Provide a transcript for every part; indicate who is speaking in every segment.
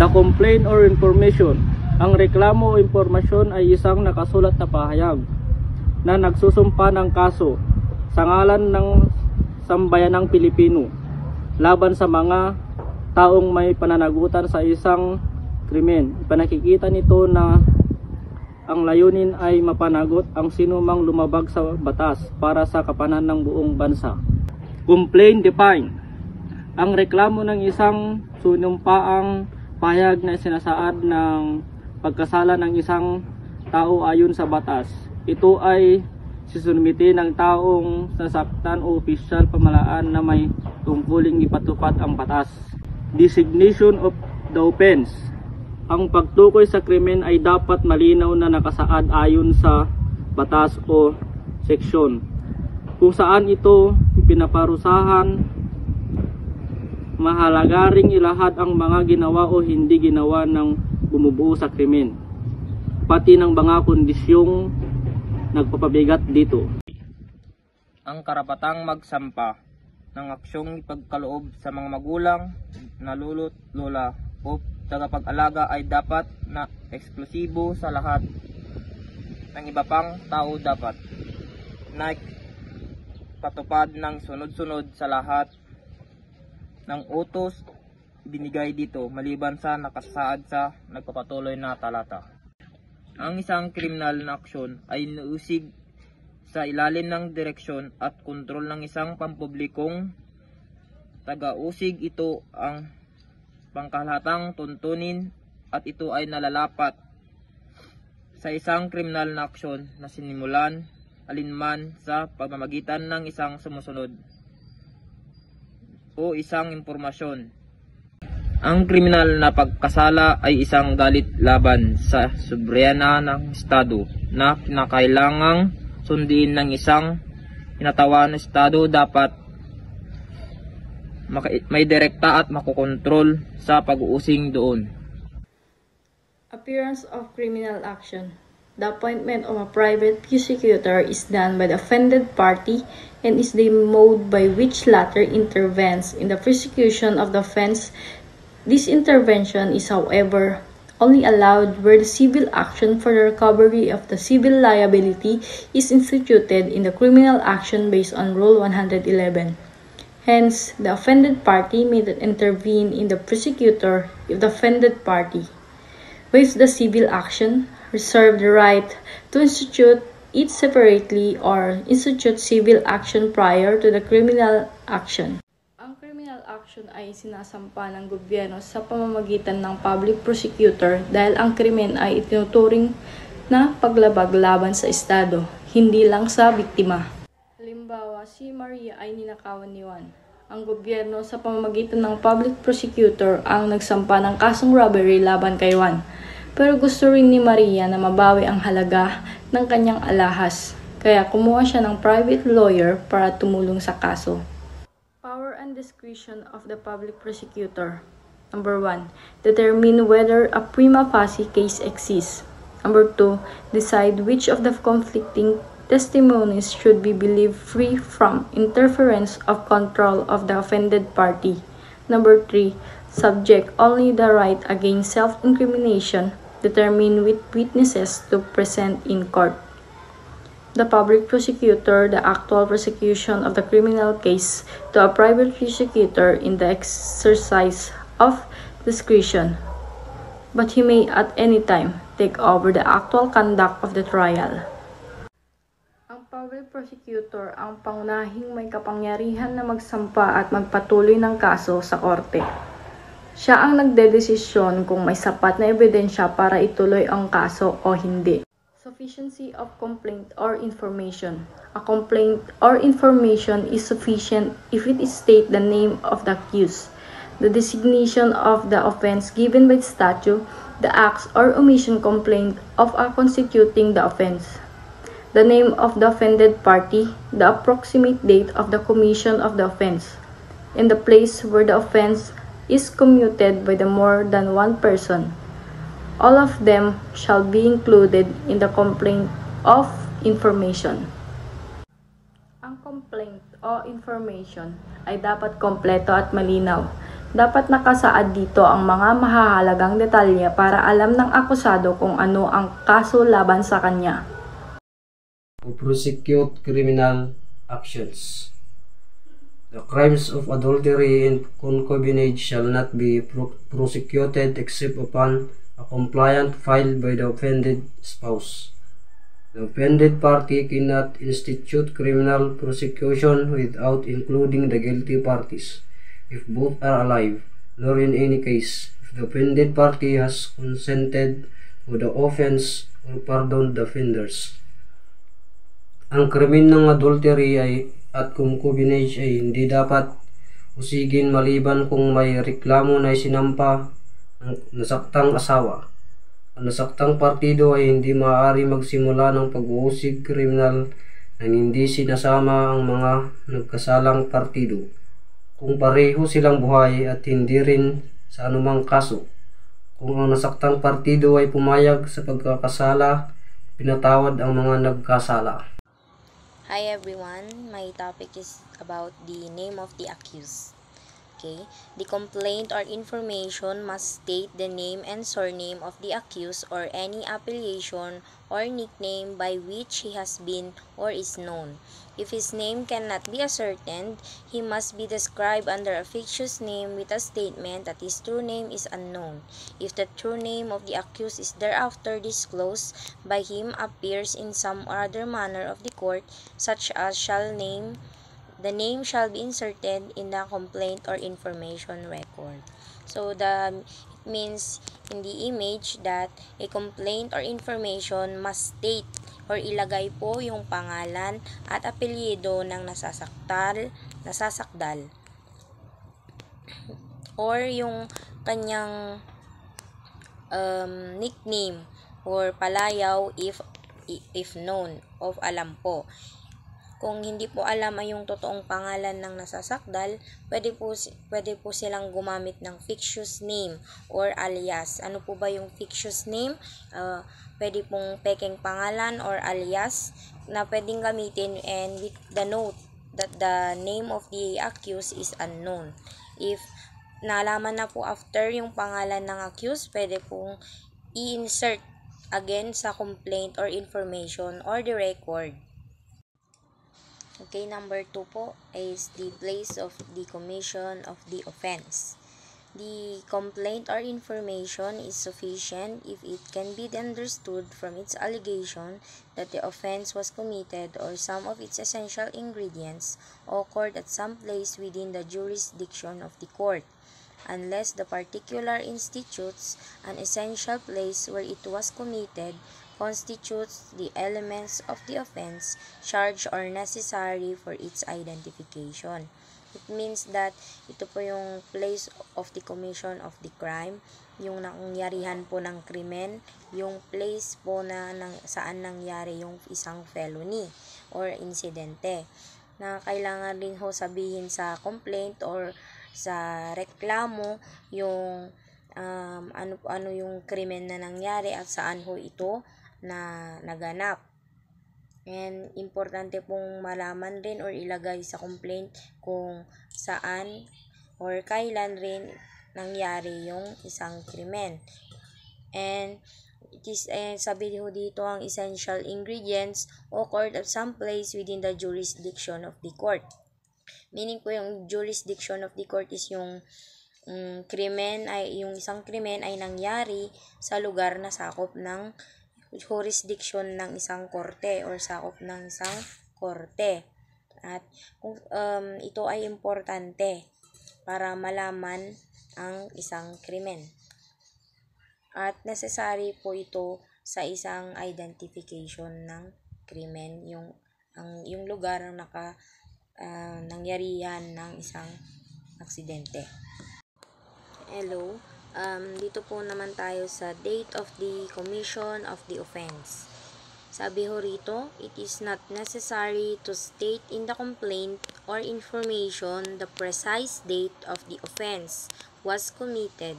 Speaker 1: The complaint or information. Ang reklamo o impormasyon ay isang nakasulat na pahayag na nagsusumpa ng kaso sa ngalan ng sambayanang Pilipino laban sa mga taong may pananagutan sa isang krimen. Panakikita nito na ang layunin ay mapanagot ang sinumang lumabag sa batas para sa kapakanan ng buong bansa. Complaint define. Ang reklamo ng isang sinumpaang pahayag na sinasaad ng pagkasala ng isang tao ayon sa batas. Ito ay sisunumiti ng taong nasaktan o opisyal pamahalaan na may tungkuling ipatupad ang batas. Designation of the offense. Ang pagtukoy sa krimen ay dapat malinaw na nakasaad ayon sa batas o seksyon kung saan ito pinaparusahan. Mahalaga ring ilahad ang mga ginawa o hindi ginawa ng bumubuo sa krimen, pati ng mga kondisyong nagpapabigat dito.
Speaker 2: Ang karapatang magsampa ng aksyong ipagkaloob sa mga magulang, nalulot, lola o tagapag-alaga ay dapat na eksklusibo sa lahat ng iba pang tao dapat na patupad ng sunod-sunod sa lahat ng utos binigay dito maliban sa nakasaad sa nagpapatuloy na talata. Ang isang kriminal na aksyon ay nausig sa ilalim ng direksyon at kontrol ng isang pampublikong taga-usig. Ito ang pangkalahatang tuntunin at ito ay nalalapat sa isang kriminal na aksyon na sinimulan alinman sa pamamagitan ng isang sumusunod o isang impormasyon. Ang kriminal na pagkasala ay isang galit laban sa soberenya ng Estado na kinakailangang sundin ng isang hinatawan ng Estado. Dapat may direkta at makokontrol sa pag-uusig doon.
Speaker 3: Appearance of criminal action. The appointment of a private prosecutor is done by the offended party and is the mode by which latter intervenes in the prosecution of the offense. This intervention is, however, only allowed where the civil action for the recovery of the civil liability is instituted in the criminal action based on Rule 111. Hence, the offended party may intervene in the prosecutor if the offended party waives the civil action, reserve the right to institute it separately, or institute civil action prior to the criminal action. Ang criminal action ay sinasampa ng gobyerno sa pamamagitan ng public prosecutor dahil ang krimen ay itinuturing na paglabag laban sa Estado, hindi lang sa biktima. Halimbawa, si Maria ay ninakawan ni Juan. Ang gobyerno sa pamamagitan ng public prosecutor ang nagsampa ng kasong robbery laban kay Juan. Pero gusto rin ni Maria na mabawi ang halaga ng kanyang alahas, kaya kumuha siya ng private lawyer para tumulong sa kaso. Power and discretion of the public prosecutor. Number 1. Determine whether a prima facie case exists. Number 2. Decide which of the conflicting testimonies should be believed free from interference of control of the offended party. Number 3. Subject only the right against self-incrimination. Determine which witnesses to present in court. The public prosecutor, the actual prosecution of the criminal case to a private prosecutor in the exercise of discretion, but he may at any time take over the actual conduct of the trial. Ang public prosecutor ang pangunahing may kapangyarihan na magsampa at magpatuloy ng kaso sa korte. Siya ang nagdedesisyon kung may sapat na ebidensya para ituloy ang kaso o hindi. Sufficiency of complaint or information. A complaint or information is sufficient if it states the name of the accused, the designation of the offense given by the statute, the acts or omission complaint of a constituting the offense, the name of the offended party, the approximate date of the commission of the offense, and the place where the offense is committed by the more than one person. All of them shall be included in the complaint of information. Ang complaint o information ay dapat kompleto at malinaw. Dapat nakasaad dito ang mga mahahalagang detalye para alam ng akusado kung ano ang kaso laban sa kanya.
Speaker 4: To prosecute criminal actions. The crimes of adultery and concubinage shall not be prosecuted except upon a complaint filed by the offended spouse. The offended party cannot institute criminal prosecution without including the guilty parties, if both are alive, nor in any case, if the offended party has consented to the offense or pardoned the offenders. Ang krimen ng adultery at concubinage ay hindi dapat usigin maliban kung may reklamo na isinampa ng nasaktang asawa. Ang nasaktang partido ay hindi maaari magsimula ng pag-uusig kriminal nang hindi sinasama ang mga nagkasalang partido, kung pareho silang buhay at hindi rin sa anumang kaso. Kung ang nasaktang partido ay pumayag sa pagkakasala, pinatawad ang mga nagkasala.
Speaker 5: Hi everyone, my topic is about the name of the accused. Okay, the complaint or information must state the name and surname of the accused or any appellation or nickname by which he has been or is known. If his name cannot be ascertained, he must be described under a fictitious name with a statement that his true name is unknown. If the true name of the accused is thereafter disclosed by him appears in some other manner of the court, such as the name shall be inserted in the complaint or information record. So it means in the image that a complaint or information must state or ilagay po yung pangalan at apelyido ng nasasakdal or yung kanyang nickname or palayaw if known of alam po. Kung hindi po alam ay yung totoong pangalan ng nasasakdal, pwede po silang gumamit ng fictitious name or alias. Ano po ba yung fictitious name? Pwede pong pekeng pangalan or alias na pwedeng gamitin and with the note that the name of the accused is unknown. If nalaman na po after yung pangalan ng accused, pwede pong i-insert again sa complaint or information or the record. Okay, number 2 po is the place of the commission of the offense. The complaint or information is sufficient if it can be understood from its allegation that the offense was committed or some of its essential ingredients occurred at some place within the jurisdiction of the court, unless the particular institutes an essential place where it was committed constitutes the elements of the offense charged or necessary for its identification. It means that ito po yung place of the commission of the crime, yung nangyarihan po ng krimen, yung place po na saan nangyari yung isang felony or insidente, na kailangan rin ho sabihin sa complaint or sa reklamo yung ano yung krimen na nangyari at saan ho ito na naganap. And importante pong malaman rin or ilagay sa complaint kung saan or kailan rin nangyari yung isang krimen. And it is sabi ho dito ang essential ingredients occurred at some place within the jurisdiction of the court. Meaning po yung jurisdiction of the court is yung isang krimen ay nangyari sa lugar na sakop ng jurisdiction ng isang korte or sakop ng isang korte. At kung ito ay importante para malaman ang isang krimen. At necessary po ito sa isang identification ng krimen, yung lugar ng nangyarihan ng isang aksidente. Hello. Dito po naman tayo sa date of the commission of the offense. Sabi ho rito, it is not necessary to state in the complaint or information the precise date of the offense was committed,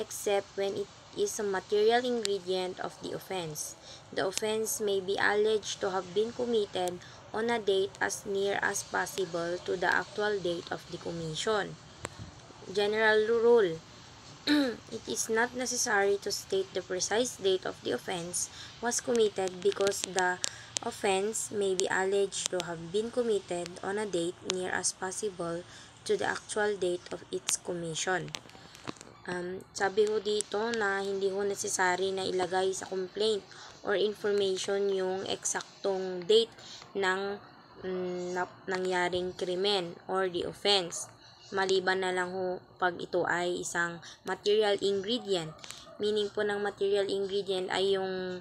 Speaker 5: except when it is a material ingredient of the offense. The offense may be alleged to have been committed on a date as near as possible to the actual date of the commission. general rule. It is not necessary to state the precise date of the offense was committed because the offense may be alleged to have been committed on a date near as possible to the actual date of its commission. Sabi ho dito na hindi ho necessary na ilagay sa complaint or information yung eksaktong date ng nangyaring krimen or the offense. Maliban na lang ho pag ito ay isang material ingredient. Meaning po ng material ingredient ay yung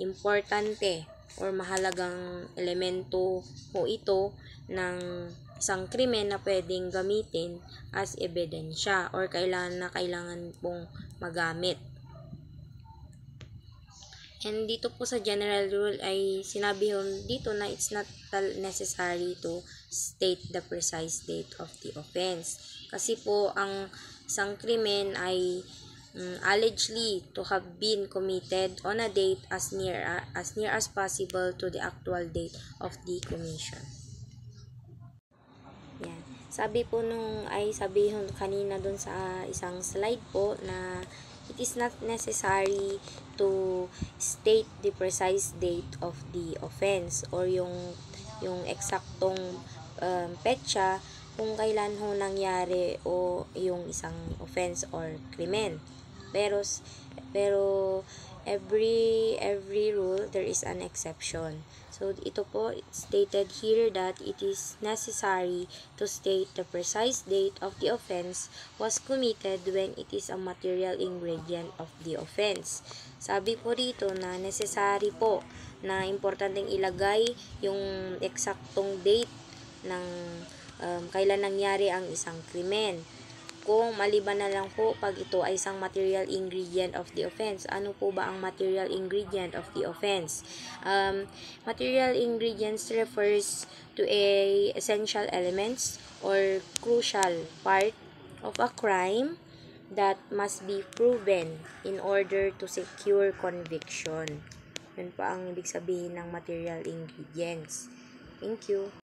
Speaker 5: importante or mahalagang elemento po ito ng isang krimen na pwedeng gamitin as ebidensya or kailangan pong magamit. And dito po sa general rule ay sinabi dito na it's not necessary to state the precise date of the offense. Kasi po ang isang krimen ay allegedly to have been committed on a date as near as possible to the actual date of the commission. Yan. Sabi kanina dun sa isang slide po na it is not necessary to state the precise date of the offense or yung eksaktong petsa kung kailan ho nangyari o yung isang offense or krimen. Pero every rule there is an exception. So ito po stated here that it is necessary to state the precise date of the offense was committed when it is a material ingredient of the offense. Sabi po dito na necessary po na importanteng ilagay yung eksaktong date ng kailan nangyari ang isang krimen. Kung maliban na lang po pag ito ay isang material ingredient of the offense. Ano po ba ang material ingredient of the offense? Material ingredients refers to essential elements or crucial part of a crime that must be proven in order to secure conviction. Yun po ang ibig sabihin ng material ingredients. Thank you.